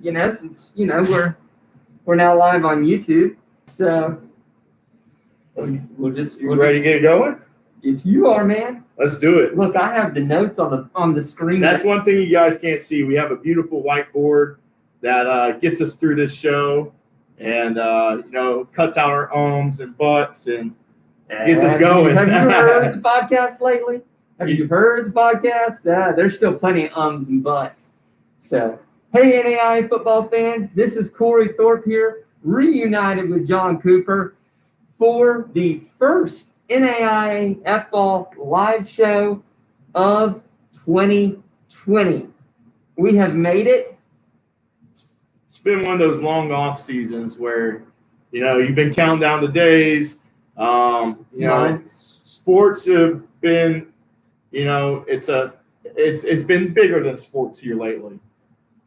since we're now live on YouTube, so we'll ready to get going? If you are, man. Let's do it. Look, I have the notes on the screen. That's one thing you guys can't see. We have a beautiful whiteboard that gets us through this show, and cuts out our ums and buts and gets us going. Have you heard the podcast lately? Have you heard the podcast? There's still plenty of ums and buts. So, hey, NAIA football fans, this is Corey Thorpe here, reunited with John Cooper for the first NAIAFBALL live show of 2020. We have made it. It's been one of those long off seasons where, you've been counting down the days. Sports have been, it's been bigger than sports here lately.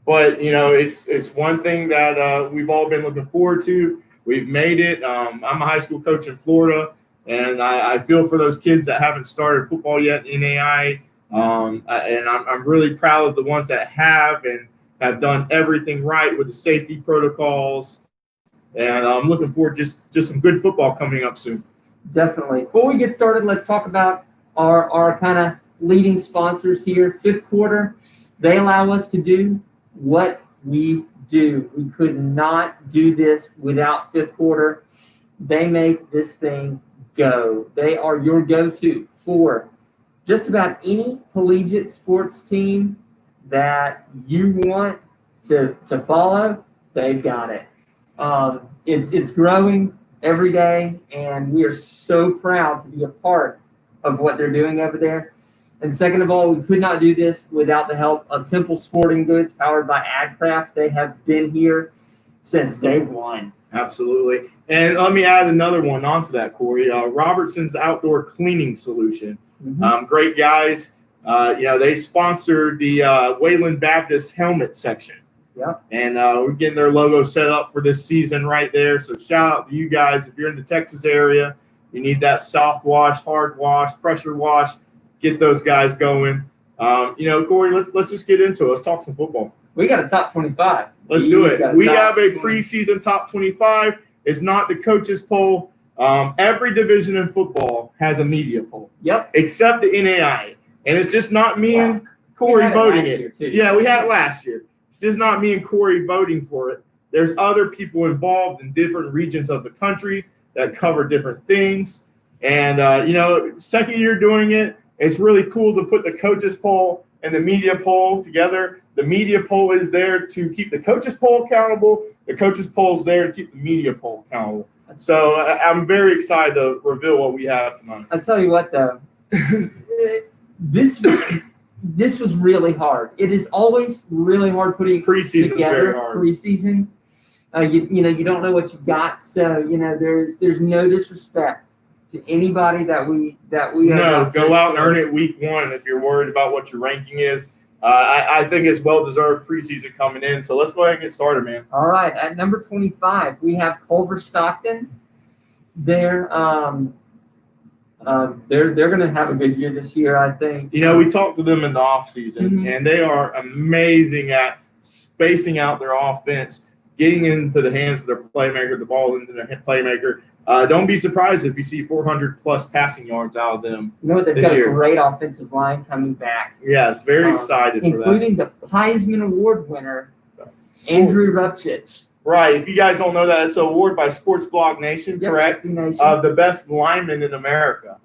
But, it's one thing that we've all been looking forward to. We've made it. I'm a high school coach in Florida, and I feel for those kids that haven't started football yet in NAIA. And I'm really proud of the ones that have and have done everything right with the safety protocols. And I'm looking forward to just some good football coming up soon. Definitely. Before we get started, let's talk about our kind of leading sponsors here. Fifth Quarter, they allow us to do what we do. We could not do this without Fifth Quarter. They make this thing go. They are your go-to for just about any collegiate sports team that you want to follow. They've got it. It's growing every day, and we are so proud to be a part of what they're doing over there. And second of all, we could not do this without the help of Temple Sporting Goods, powered by AgCraft. They have been here since day one. Absolutely. And let me add another one onto that, Corey. Robertson's Outdoor Cleaning Solution. Mm-hmm. Great guys. They sponsored the Wayland Baptist helmet section. Yep. And we're getting their logo set up for this season right there. So shout out to you guys. If you're in the Texas area, you need that soft wash, hard wash, pressure wash, get those guys going. Corey, let's just get into it. Let's talk some football. We got a top 25. Let's do it. We have a preseason top 25. It's not the coaches poll. Every division in football has a media poll. Yep. Except the NAIA. And it's just not me and Corey voting it. Yeah, we had it last year. It's just not me and Corey voting for it. There's other people involved in different regions of the country that cover different things. And, second year doing it, it's really cool to put the coaches poll and the media poll together. The media poll is there to keep the coaches poll accountable. The coaches poll is there to keep the media poll accountable. So I'm very excited to reveal what we have tonight. I'll tell you what, though. This was really hard. It is always really hard putting preseason together very hard. Preseason. You don't know what you got, so there's no disrespect to anybody that we no go out and earn it week one if you're worried about what your ranking is. I think it's well deserved preseason coming in. So let's go ahead and get started, man. All right, at number 25 we have Culver Stockton. They're going to have a good year this year, I think. We talked to them in the offseason, and they are amazing at spacing out their offense, getting into the hands of their playmaker, the ball into their playmaker. Don't be surprised if you see 400-plus passing yards out of them. They've got a great offensive line coming back. Yes, very excited for that. Including the Heisman Award winner, Andrew Rupchich. Right. If you guys don't know that, it's an award by Sports Blog Nation, correct? Of the best lineman in America,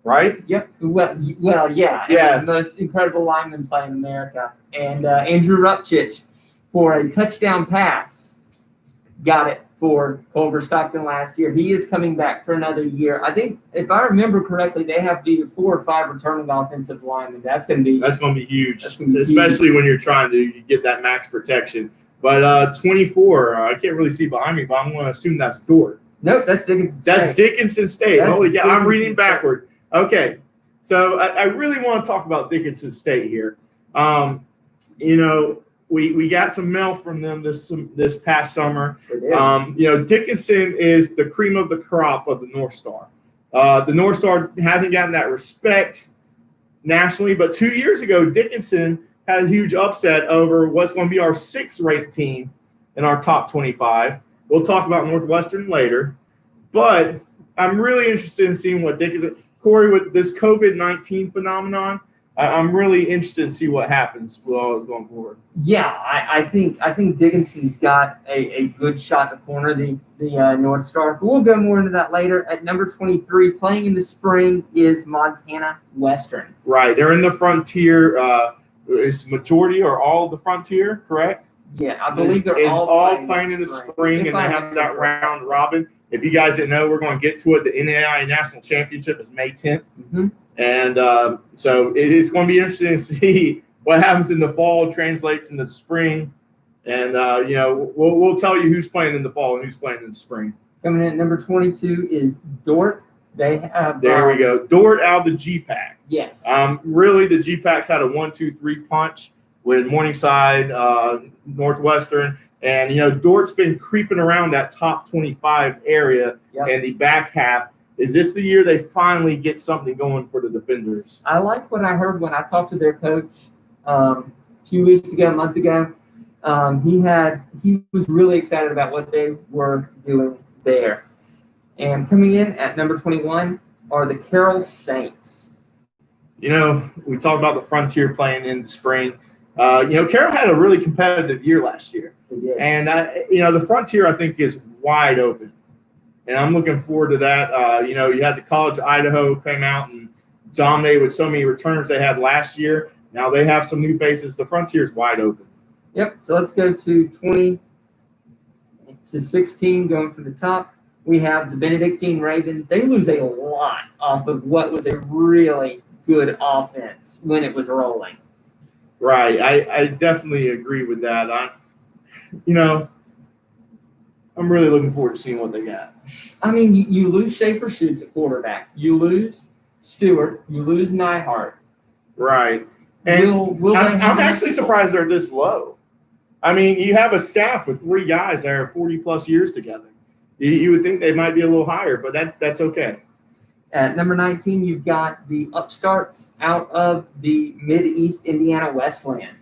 right? Yep. Well, yeah. Yeah. The most incredible lineman play in America. And Andrew Rupchich, for a touchdown pass, got it for Culver Stockton last year. He is coming back for another year. I think, if I remember correctly, they have either 4 or 5 returning offensive linemen. That's going to be huge, especially when you're trying to get that max protection. But 24, I can't really see behind me, but I'm going to assume that's Dort. Nope, that's Dickinson State. That's Dickinson State. Holy cow, I'm reading backward. Okay, so I really want to talk about Dickinson State here. We got some mail from them this past summer. Dickinson is the cream of the crop of the North Star. The North Star hasn't gotten that respect nationally, but 2 years ago, Dickinson had a huge upset over what's going to be our 6th ranked team in our top 25. We'll talk about Northwestern later, but I'm really interested in seeing what Dickinson, Corey, with this COVID-19 phenomenon. I'm really interested to see what happens with all this going forward. Yeah, I think Dickinson's got a good shot to corner the North Star. But we'll go more into that later. At number 23, playing in the spring is Montana Western. Right, they're in the Frontier. Is majority or all of the Frontier, correct? Yeah, I believe they're all playing in the spring, and they have that round robin. If you guys didn't know, we're going to get to it. The NAIA National Championship is May 10th. Mm-hmm. And so it is going to be interesting to see what happens in the fall, translates into the spring. And, we'll tell you who's playing in the fall and who's playing in the spring. Coming in at number 22 is Dordt. They have. There we go. Dordt out of the G-Pack. Yes. Really, the G-Packs had a 1-2-3 punch with Morningside, Northwestern. And, Dort's been creeping around that top 25 area in the back half. Is this the year they finally get something going for the Defenders? I like what I heard when I talked to their coach a few weeks ago, a month ago. He was really excited about what they were doing there. And coming in at number 21 are the Carroll Saints. We talked about the Frontier playing in the spring. Carroll had a really competitive year last year. They did. And, the Frontier, I think, is wide open. And I'm looking forward to that. You had the College of Idaho came out and dominated with so many returns they had last year. Now they have some new faces. The Frontier's wide open. Yep. So let's go to 20 to 16, going from the top. We have the Benedictine Ravens. They lose a lot off of what was a really good offense when it was rolling. Right. I definitely agree with that. I'm really looking forward to seeing what they got. I mean, you lose Schaefer Schutz at quarterback. You lose Stewart. You lose Neihart. Right. And I'm actually surprised they're this low. I mean, you have a staff with 3 guys that are 40-plus years together. You would think they might be a little higher, but that's okay. At number 19, you've got the upstarts out of the Mid-East Indiana Westland.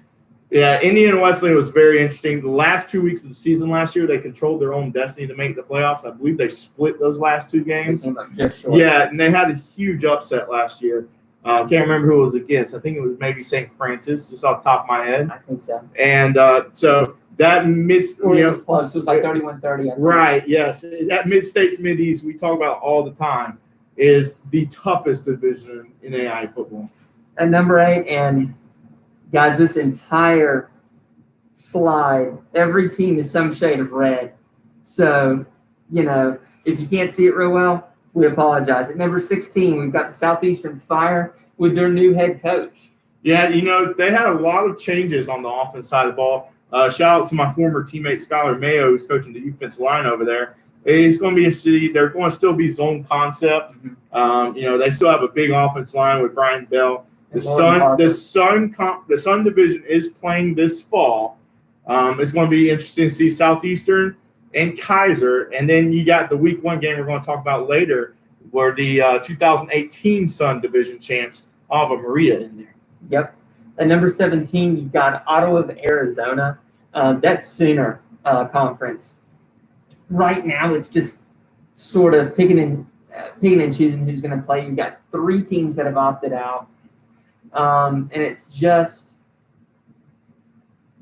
Yeah, Indiana Wesleyan was very interesting. The last 2 weeks of the season last year, they controlled their own destiny to make the playoffs. I believe they split those last 2 games. Just short. Yeah, and they had a huge upset last year. Can't remember who it was against. I think it was maybe St. Francis, just off the top of my head. I think so. And so that it was close. It was like 31-30. Right, yes. That Mid-States, Mid-East we talk about all the time is the toughest division in AI football. At number 8, and guys, this entire slide, every team is some shade of red. So, if you can't see it real well, we apologize. At number 16, we've got the Southeastern Fire with their new head coach. Yeah, they had a lot of changes on the offense side of the ball. Shout out to my former teammate, Skylar Mayo, who's coaching the defensive line over there. It's going to be interesting. They're going to still be zone concept. They still have a big offense line with Brian Bell. The Sun division is playing this fall. It's going to be interesting to see Southeastern and Kaiser, and then you got the Week 1 game we're going to talk about later, where the 2018 Sun division champs Ave Maria in there. Yep. At number 17, you've got Ottawa of Arizona. That's Sooner Conference. Right now, it's just sort of picking and choosing who's going to play. You've got 3 teams that have opted out. And it's just,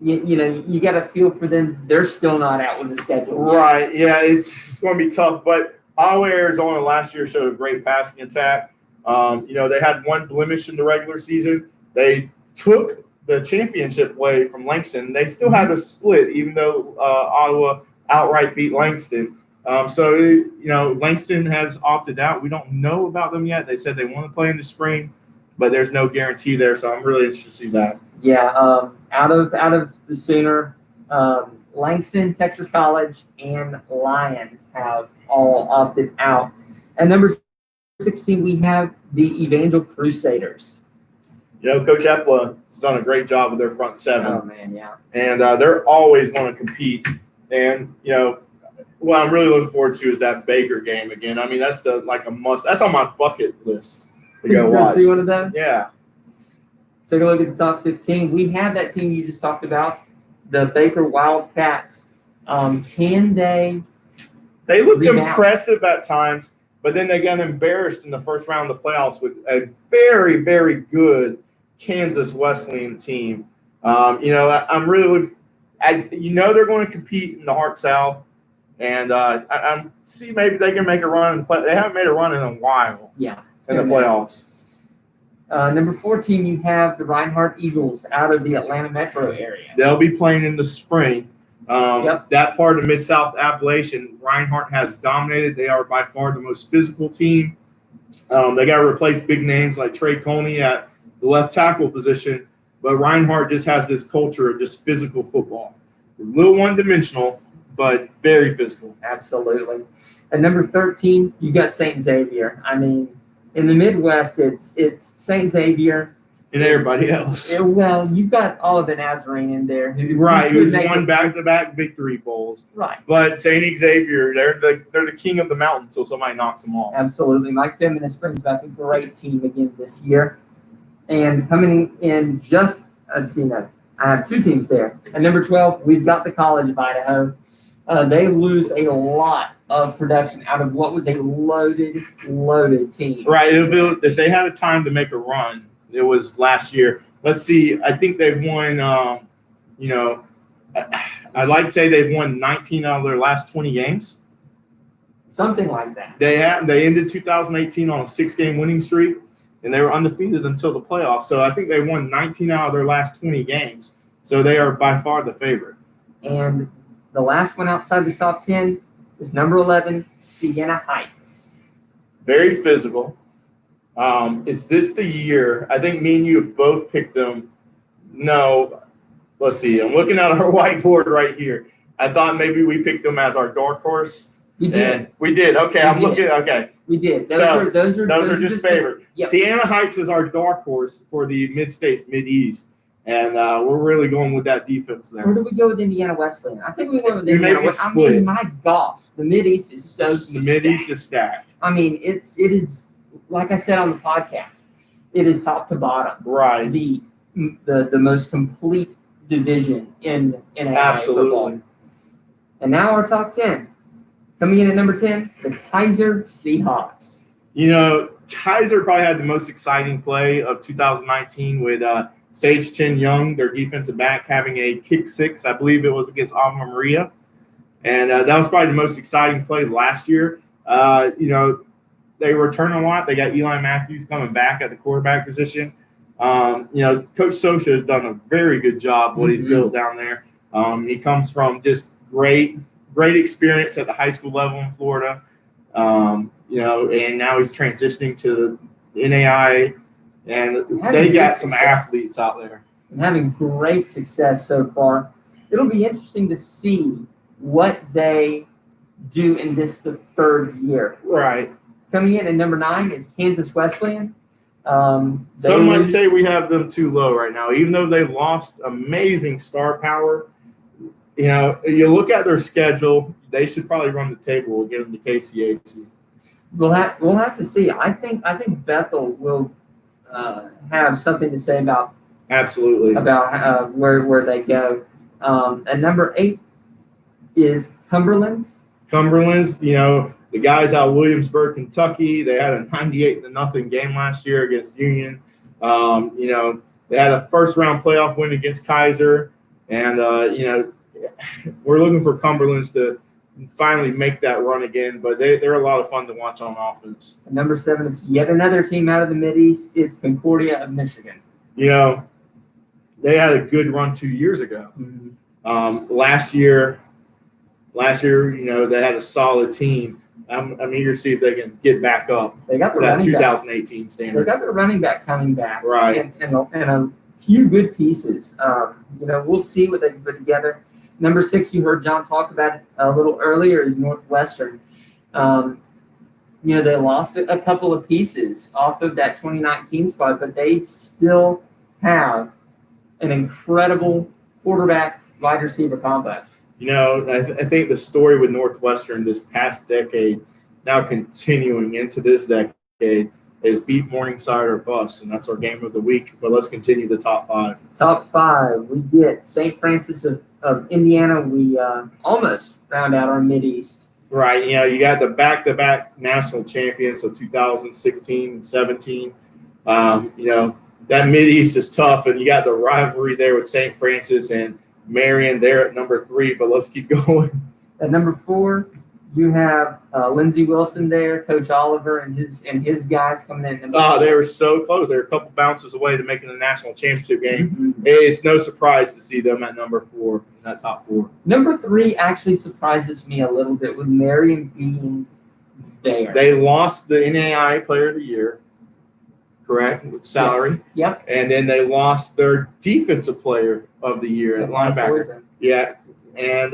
you got to feel for them. They're still not out with the schedule. Right. Yeah, it's going to be tough. But Iowa, Arizona last year showed a great passing attack. They had one blemish in the regular season. They took the championship away from Langston. They still had a split, even though Ottawa outright beat Langston. Langston has opted out. We don't know about them yet. They said they want to play in the spring, but there's no guarantee there. So I'm really interested to see that. Yeah, out of the Sooner, Langston, Texas College, and Lyon have all opted out. At number 16, we have the Evangel Crusaders. Coach Epla has done a great job with their front 7. Oh, man, yeah. And they're always going to compete. And, what I'm really looking forward to is that Baker game again. I mean, that's a must. That's on my bucket list to go watch. See one of those? Yeah. Take a look at the top 15. We have that team you just talked about, the Baker Wildcats. Can they? They looked rebound? impressive at times, but then they got embarrassed in the first round of the playoffs with a very, very good Kansas Wesleyan team. I'm really they're going to compete in the Heart South, and I see maybe they can make a run in the play. They haven't made a run in a while. Yeah, in the playoffs. Number 14, you have the Reinhardt Eagles out of the Atlanta metro area. They'll be playing in the spring. That part of Mid-South Appalachian, Reinhardt has dominated. They are by far the most physical team. They got to replace big names like Trey Coney at the left tackle position, but Reinhardt just has this culture of just physical football. A little one-dimensional, but very physical. Absolutely. At number 13, you got St. Xavier. I mean, in the Midwest, it's St. Xavier. And everybody else. Well, you've got all of the Nazarene in there. Right, who's won back-to-back victory bowls. Right. But St. Xavier, they're the king of the mountain until somebody knocks them off. Absolutely. Mike Feminist brings back a great team again this year. And coming in I have two teams there. At number 12, we've got the College of Idaho. They lose a lot of production out of what was a loaded team. Right. If they had a time to make a run, it was last year. Let's see. I think they've won, I'd like to say they've won 19 out of their last 20 games. Something like that. They ended 2018 on a 6-game winning streak, and they were undefeated until the playoffs. So I think they won 19 out of their last 20 games. So they are by far the favorite. And the last one outside the top 10 is number 11, Siena Heights. Very physical. Is this the year? I think me and you have both picked them. No, let's see. I'm looking at our whiteboard right here. I thought maybe we picked them as our dark horse. We did. We did. Okay, Okay. We did. Those are just favorite. Yep. Siena Heights is our dark horse for the Mid-States, Mid-East. And we're really going with that defense there. Where do we go with Indiana Wesleyan? I think we went with Indiana Wesleyan. I mean, my gosh, the Mid-East is so stacked. The Mid-East is stacked. I mean, it is, like I said on the podcast, it is top to bottom. Right. The most complete division in NAIA football. And now our top 10. Coming in at number 10, the Kaiser Seahawks. Kaiser probably had the most exciting play of 2019 with Sage Chin Young, their defensive back, having a kick six. I believe it was against Ave Maria. And that was probably the most exciting play last year. They return a lot. They got Eli Matthews coming back at the quarterback position. Coach Socha has done a very good job what he's built down there. He comes from just great experience at the high school level in Florida. And now he's transitioning to the NAIA. And they got some athletes out there. And having great success so far. It'll be interesting to see what they do in the third year. Right. Coming in at number 9 is Kansas Wesleyan. Some might say we have them too low right now, even though they lost amazing star power. You look at their schedule, they should probably run the table. We'll get them to KCAC. We'll have to see. I think Bethel will have something to say about where they go. And number 8 is Cumberland's. The guys out of Williamsburg, Kentucky, they had a 98-0 game last year against Union. They had a first-round playoff win against Kaiser. And, we're looking for Cumberland's to finally make that run again. But they're a lot of fun to watch on offense. And number 7 is yet another team out of the Mideast. It's Concordia of Michigan. They had a good run 2 years ago. Last year, they had a solid team. I'm eager to see if they can get back up. They got the that 2018 standard. They got their running back coming back, right? And a few good pieces. We'll see what they can put together. Number 6, you heard John talk about it a little earlier, is Northwestern. They lost a couple of pieces off of that 2019 squad, but they still have an incredible quarterback wide receiver combo. I think the story with Northwestern this past decade, now continuing into this decade, is beat Morningside or bust, and that's our game of the week. But let's continue the top 5. Top 5, we get St. Francis of Indiana. We almost found out our Mideast. Right. You got the back-to-back national champions, so 2016 and 17. That Mideast is tough, and you got the rivalry there with St. Francis and Marion there at number 3. But let's keep going. At number 4, you have Lindsey Wilson there, Coach Oliver, and his guys coming in. They were so close. They were a couple bounces away to making the national championship game. Mm-hmm. It's no surprise to see them at number 4 in that top 4. Number 3 actually surprises me a little bit with Marion being there. They lost the NAIA Player of the Year, correct, with salary. Yes. Yep. And then they lost their Defensive Player of the Year at linebacker. Yeah, and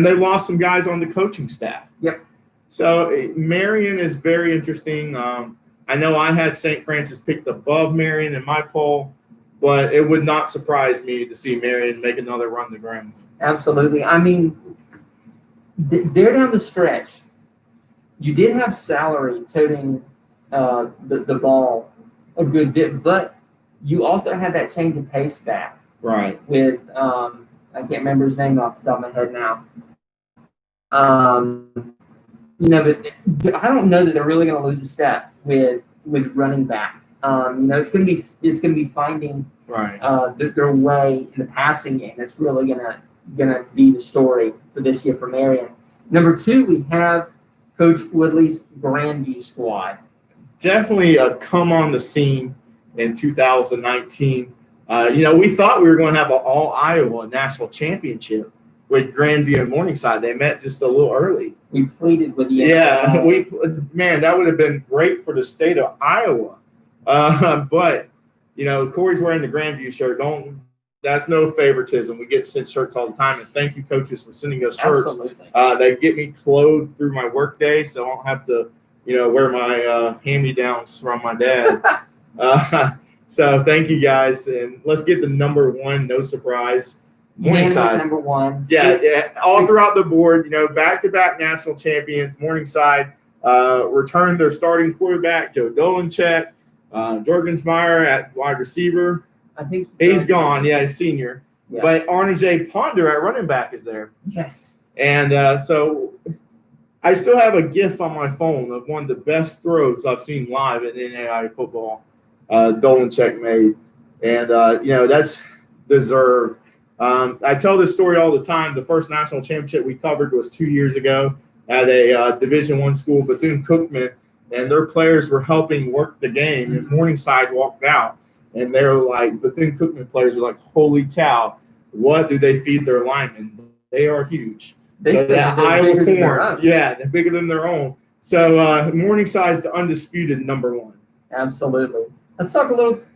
they lost some guys on the coaching staff. Yep. So Marion is very interesting. I know I had St. Francis picked above Marion in my poll, but it would not surprise me to see Marion make another run to Graham. Absolutely. I mean, they're down the stretch. You did have salary toting the ball a good bit, but you also had that change of pace back. Right. With I can't remember his name off the top of my head now. But I don't know that they're really going to lose a step with running back. It's going to be finding their way in the passing game. That's really going to be the story for this year for Marion. Number 2, we have Coach Woodley's Grandview squad. Definitely a come on the scene in 2019. We thought we were going to have an all-Iowa national championship with Grandview and Morningside. They met just a little early. We pleaded with the that would have been great for the state of Iowa. But Corey's wearing the Grandview shirt. That's no favoritism. We get sent shirts all the time, and thank you, coaches, for sending us shirts. Absolutely. They get me clothed through my work day, so I don't have to, wear my hand-me-downs from my dad. So thank you, guys, and let's get the number 1. No surprise. Morningside. Number 1. All throughout the board, back-to-back national champions. Morningside returned their starting quarterback, Joe Dolenchek. Jorgensmeyer at wide receiver. I think he's gone. Yeah, he's senior. Yeah. But Arne Ponder at running back is there. Yes. And so I still have a GIF on my phone of one of the best throws I've seen live in NAIA football. Dolenchek made, and that's deserved. I tell this story all the time. The first national championship we covered was 2 years ago at a Division I school, Bethune-Cookman, and their players were helping work the game. And Morningside walked out, and they're like, Bethune-Cookman players are like, "Holy cow! What do they feed their linemen? They are huge." They're Iowa corn, they're bigger than their own. So Morningside's the undisputed number 1. Absolutely. Let's talk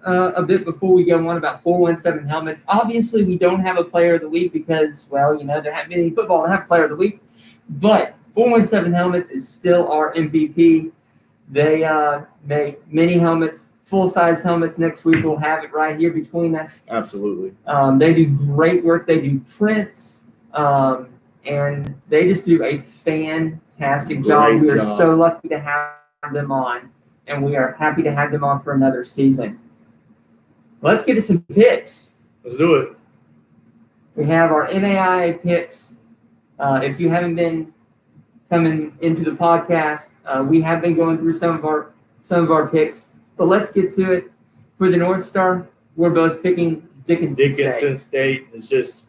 a bit before we go on about 417 helmets. Obviously, we don't have a player of the week because, there haven't been any football to have player of the week. But 417 helmets is still our MVP. They make mini helmets, full-size helmets. Next week, we'll have it right here between us. Absolutely. They do great work. They do prints, and they just do a fantastic job. We are so lucky to have them on. And we are happy to have them on for another season. Let's get to some picks. Let's do it. We have our NAIA picks. If you haven't been coming into the podcast, we have been going through some of our picks. But let's get to it. For the North Star, we're both picking Dickinson State. It's just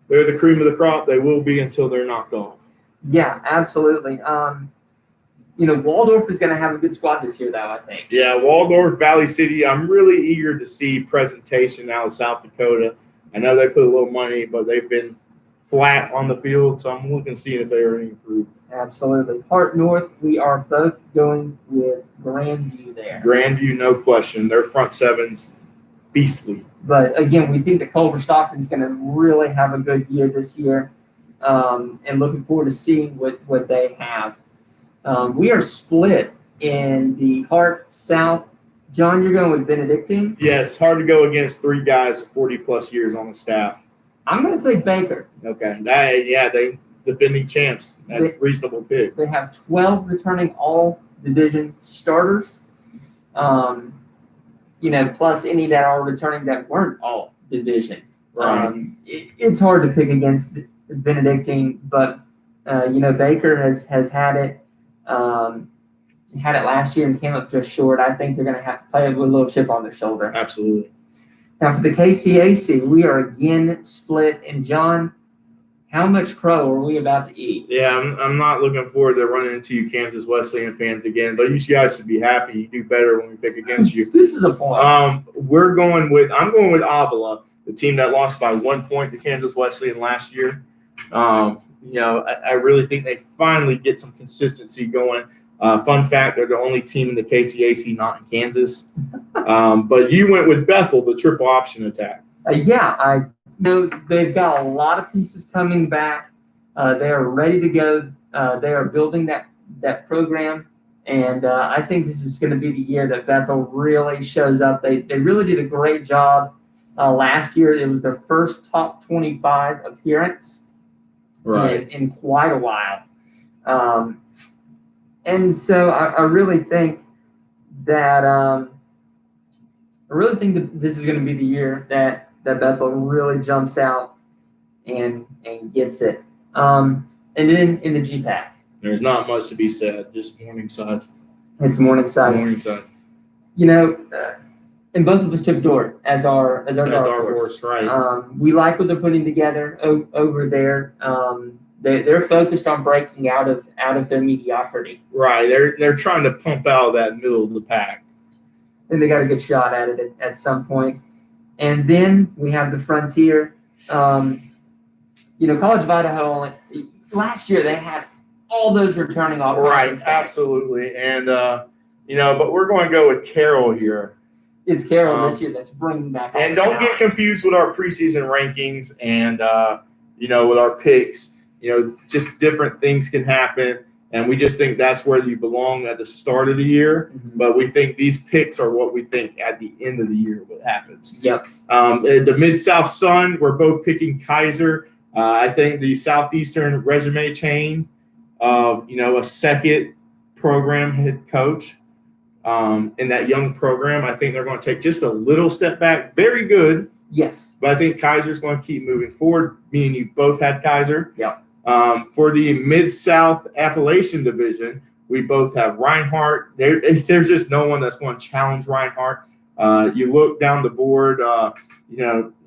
they're the cream of the crop. They will be until they're knocked off. Yeah, absolutely. Waldorf is going to have a good squad this year, though, I think. Yeah, Waldorf, Valley City. I'm really eager to see presentation out of South Dakota. I know they put a little money, but they've been flat on the field, so I'm looking to see if they are any improved. Absolutely. Hart North, we are both going with Grandview there. Grandview, no question. Their front seven's beastly. But, again, we think that Culver Stockton's going to really have a good year this year, and looking forward to seeing what they have. We are split in the Hart South. John, you're going with Benedictine? Yes, hard to go against 3 guys with 40-plus years on the staff. I'm going to take Baker. Okay. They defending champs. That's a reasonable pick. They have 12 returning division starters, plus any that are returning that weren't all division. Right. It's hard to pick against the Benedictine, but Baker has had it. Had it last year and came up just short. I think they're going to have to play it with a little chip on their shoulder. Absolutely. Now for the KCAC, we are again split. And John, how much crow are we about to eat? Yeah, I'm not looking forward to running into you Kansas Wesleyan fans again, but you guys should be happy. You do better when we pick against you. This is a point. I'm going with Avila, the team that lost by 1 point to Kansas Wesleyan last year. I really think they finally get some consistency going. Fun fact, they're the only team in the KCAC not in Kansas. But you went with Bethel, the triple option attack. I know they've got a lot of pieces coming back. They are ready to go. They are building that program. And I think this is going to be the year that Bethel really shows up. They really did a great job last year. It was their first top 25 appearance in quite a while. And so I really think that this is going to be the year that Bethel really jumps out and gets it. And then in the GPAC, there's not much to be said. Just Morningside. It's Morningside. Morningside. And both of us took Dordt as our dark horse. Right. We like what they're putting together over there. They're focused on breaking out of their mediocrity. Right. They're trying to pump out that middle of the pack. And they got a good shot at it at some point. And then we have the Frontier. College of Idaho, last year they had all those returning offenses. Right, absolutely. And, but we're going to go with Carroll here. It's Carroll this year that's bringing back. And don't get confused with our preseason rankings and, with our picks. Just different things can happen. And we just think that's where you belong at the start of the year. Mm-hmm. But we think these picks are what we think at the end of the year what happens. Yep. The Mid-South Sun, we're both picking Kaiser. I think the Southeastern resume chain of, a second program head coach in that young program, I think they're going to take just a little step back. Very good. Yes. But I think Kaiser's going to keep moving forward. Me and you both had Kaiser. Yep. For the Mid-South Appalachian Division, we both have Reinhardt. There's just no one that's going to challenge Reinhardt. You look down the board,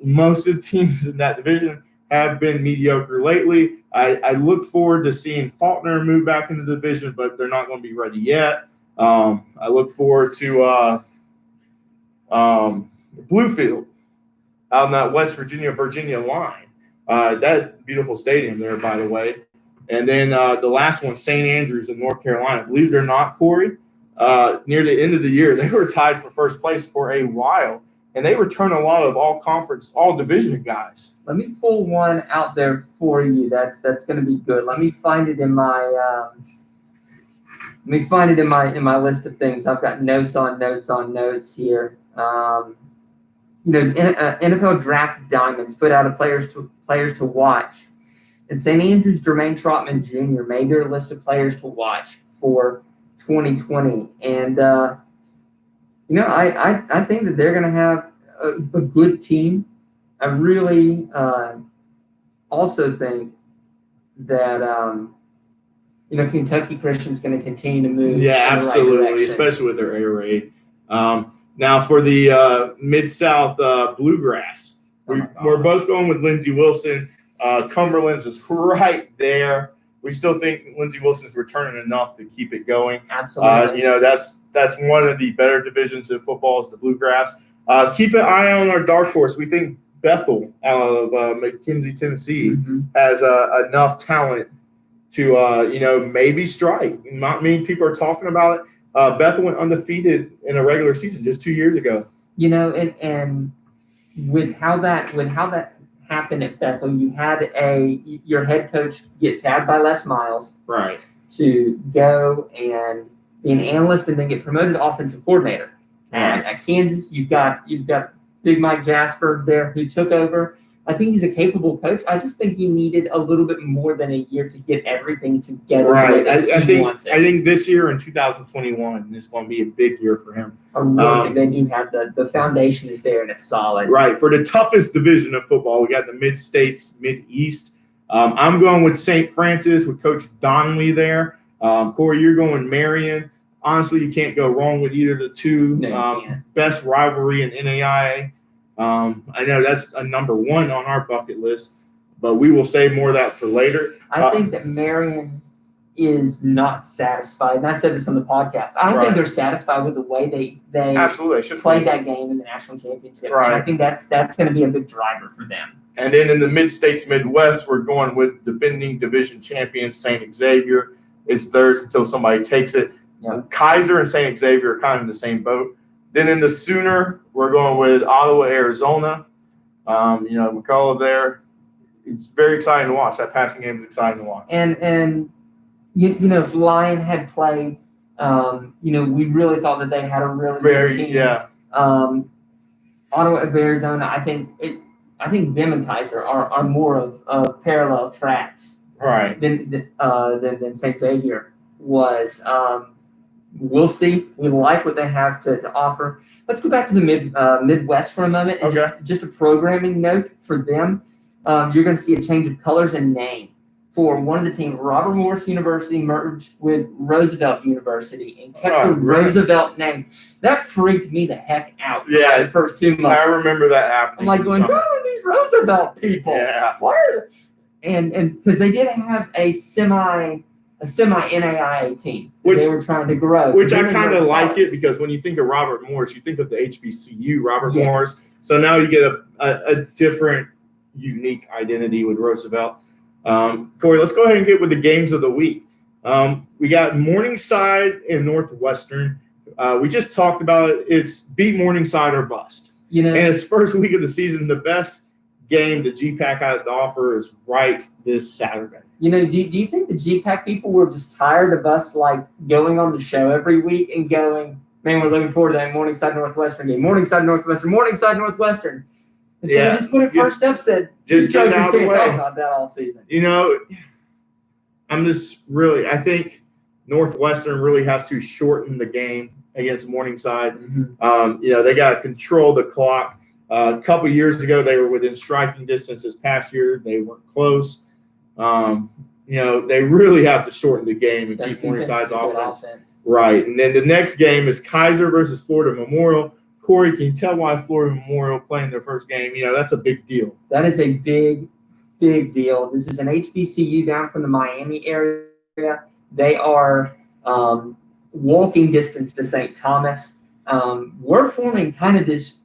most of the teams in that division have been mediocre lately. I look forward to seeing Faulkner move back into the division, but they're not going to be ready yet. I look forward to Bluefield out in that West Virginia line. That beautiful stadium there, by the way. And then the last one, St. Andrews in North Carolina. Believe it or not, Corey, near the end of the year, they were tied for first place for a while. And they return a lot of all-conference, all-division guys. Let me pull one out there for you. That's going to be good. Let me find it in my list of things. I've got notes on notes here. NFL Draft Diamonds put out a players to watch. And St. Andrews Jermaine Trotman Jr. made their list of players to watch for 2020. And, I think that they're going to have a good team. I really also think that, Kentucky Christian's going to continue to move. Yeah, absolutely, right, especially with their air raid. Now for the Mid-South Bluegrass, we're both going with Lindsey Wilson. Cumberland's is right there. We still think Lindsey Wilson's returning enough to keep it going. Absolutely. That's one of the better divisions in football is the Bluegrass. Keep an eye on our dark horse. We think Bethel out of McKinsey, Tennessee, has enough talent to, maybe strike. Not many people are talking about it. Bethel went undefeated in a regular season just 2 years ago. And with how that happened at Bethel, you had your head coach get tabbed by Les Miles, right, to go and be an analyst and then get promoted to offensive coordinator. Right. At Kansas, you've got Big Mike Jasper there who took over. I think he's a capable coach. I just think he needed a little bit more than a year to get everything together. Right. I think this year in 2021 is going to be a big year for him. I really think they do have the foundation is there and it's solid. Right. For the toughest division of football, we got the Mid-States, Mid-East. I'm going with St. Francis with Coach Donnelly there. Corey, you're going Marion. Honestly, you can't go wrong with either of the two. No, you can't. Best rivalry in NAIA. I know that's a number one on our bucket list, but we will save more of that for later. I think that Marion is not satisfied, and I said this on the podcast. I don't think they're satisfied with the way they absolutely played that game in the national championship. Right. And I think that's going to be a big driver for them. And then in the Mid-States, Midwest, we're going with defending division champion St. Xavier. It's theirs until somebody takes it. Yep. Kaiser and St. Xavier are kind of in the same boat. Then in the Sooner, we're going with Ottawa, Arizona. McCullough there. It's very exciting to watch. That passing game is exciting to watch. And if Lyon had played, we really thought that they had a really good team. Yeah. Ottawa, Arizona. I think them and Kaiser are more of parallel tracks. Right. Than St. Xavier was. We'll see. We like what they have to offer. Let's go back to the Midwest for a moment. And just a programming note for them. You're going to see a change of colors and name for one of the teams. Robert Morris University merged with Roosevelt University and kept the Roosevelt name. That freaked me the heck out for the first 2 months. I remember that happening. I'm like going, who are these Roosevelt people? Yeah. Why are they? And because they did have a semi NAIA team which they were trying to grow. Which I kind of like it because when you think of Robert Morris, you think of the HBCU Robert Morris. So now you get a different, unique identity with Roosevelt. Corey, let's go ahead and get with the games of the week. We got Morningside and Northwestern. We just talked about it. It's beat Morningside or bust. And it's first week of the season. The best game the GPAC has to offer is right this Saturday. Do you think the GPAC people were just tired of us going on the show every week and going, man, we're looking forward to that Morningside Northwestern game. Morningside Northwestern. And so they just put it first up, said, just get out of the way. Talk about that all season. I think Northwestern really has to shorten the game against Morningside. Mm-hmm. They got to control the clock. A couple years ago, they were within striking distance. This past year, they weren't close. They really have to shorten the game and keep Morningside's offense. Right. And then the next game is Kaiser versus Florida Memorial. Corey, can you tell why Florida Memorial playing their first game? That's a big deal. That is a big, big deal. This is an HBCU down from the Miami area. They are walking distance to St. Thomas. We're forming kind of this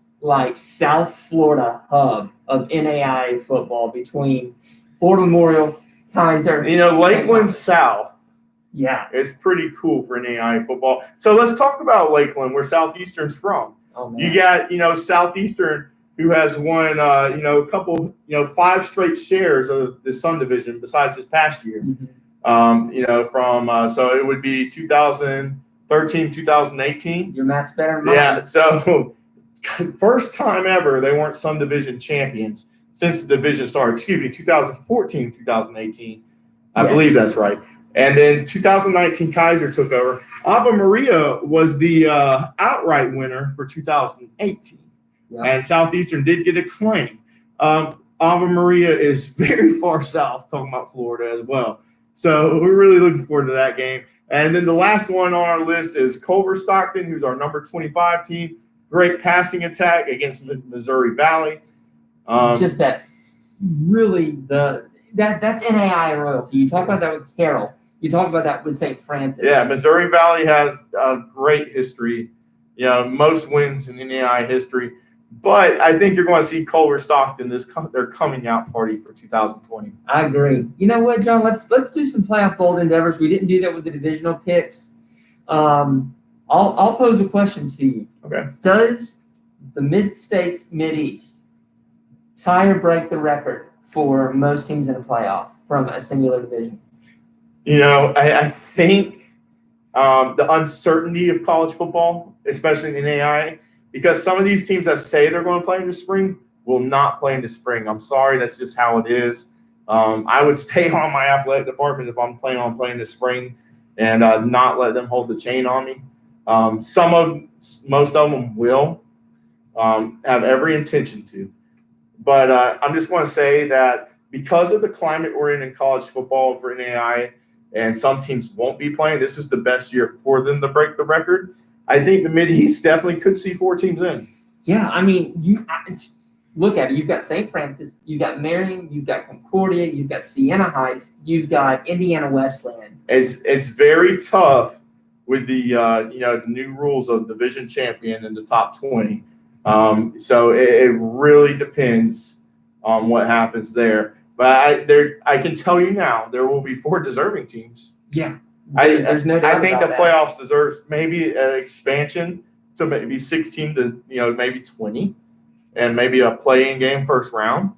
South Florida hub of NAIA football between Florida Memorial, Kaiser. Lakeland South. Yeah. It's pretty cool for NAIA football. So let's talk about Lakeland, where Southeastern's from. Oh, man. You got, Southeastern, who has won, a couple, 5 straight shares of the Sun Division besides this past year. Mm-hmm. So it would be 2013, 2018. Your math's better than mine. Yeah. So first time ever they weren't Sun Division champions since the division started. 2014, 2018. I believe that's right. And then 2019, Kaiser took over. Ave Maria was the outright winner for 2018. Yeah. And Southeastern did get a claim. Ave Maria is very far south, talking about Florida as well. So we're really looking forward to that game. And then the last one on our list is Culver Stockton, who's our number 25 team. Great passing attack against Missouri Valley. Just that really that's NAIA royalty. You talk about that with Carroll. You talk about that with St. Francis. Yeah, Missouri Valley has a great history. Most wins in NAIA history. But I think you're going to see Culver Stockton their coming out party for 2020. I agree. You know what, John? Let's do some playoff bold endeavors. We didn't do that with the divisional picks. I'll pose a question to you. Okay. Does the Mid-States Mid-East tie or break the record for most teams in a playoff from a singular division? I think the uncertainty of college football, especially in the NAIA, because some of these teams that say they're going to play in the spring will not play in the spring. I'm sorry, that's just how it is. I would stay on my athletic department if I'm planning on playing this spring and not let them hold the chain on me. Most of them will have every intention to. But I'm just going to say that because of the climate we're in college football for NAIA, and some teams won't be playing, this is the best year for them to break the record. I think the Mid-East definitely could see 4 teams in. Yeah, I mean, look at it. You've got St. Francis, you've got Marion, you've got Concordia, you've got Siena Heights, you've got Indiana Wesleyan. It's very tough with the the new rules of division champion in the top 20. So it really depends on what happens there. But I can tell you now, there will be 4 deserving teams. Yeah, there's no doubt. I think about the that. playoffs deserves maybe an expansion to maybe 16 to maybe 20, and maybe a play-in game first round.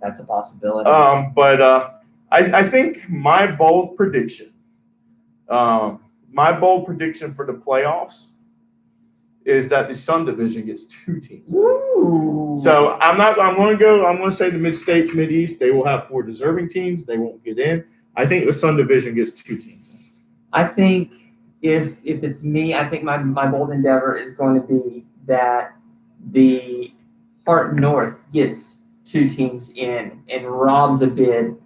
That's a possibility. But I think my bold prediction for the playoffs is that the Sun Division gets 2 teams. Ooh. So I'm going to say the Mid-States, Mid-East, they will have 4 deserving teams. They won't get in. I think the Sun Division gets 2 teams in. I think if it's me, I think my bold endeavor is going to be that the Heart North gets 2 teams in and robs a bid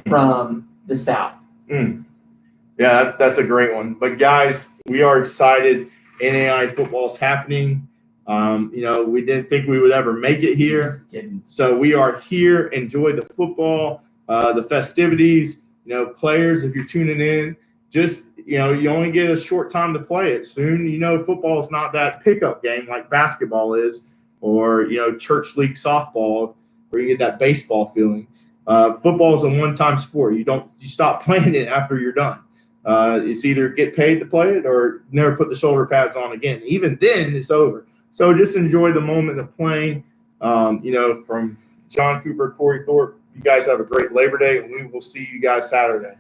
from the South. Yeah, that's a great one. But guys, we are excited. NAIA football is happening. We didn't think we would ever make it here. Didn't. So we are here. Enjoy the football, the festivities. Players, if you're tuning in, just you only get a short time to play it. Soon, football is not that pickup game like basketball is, or church league softball, where you get that baseball feeling. Football is a one-time sport. You stop playing it after you're done. It's either get paid to play it or never put the shoulder pads on again. Even then, it's over. So just enjoy the moment of playing. From John Cooper, Corey Thorpe, you guys have a great Labor Day, and we will see you guys Saturday.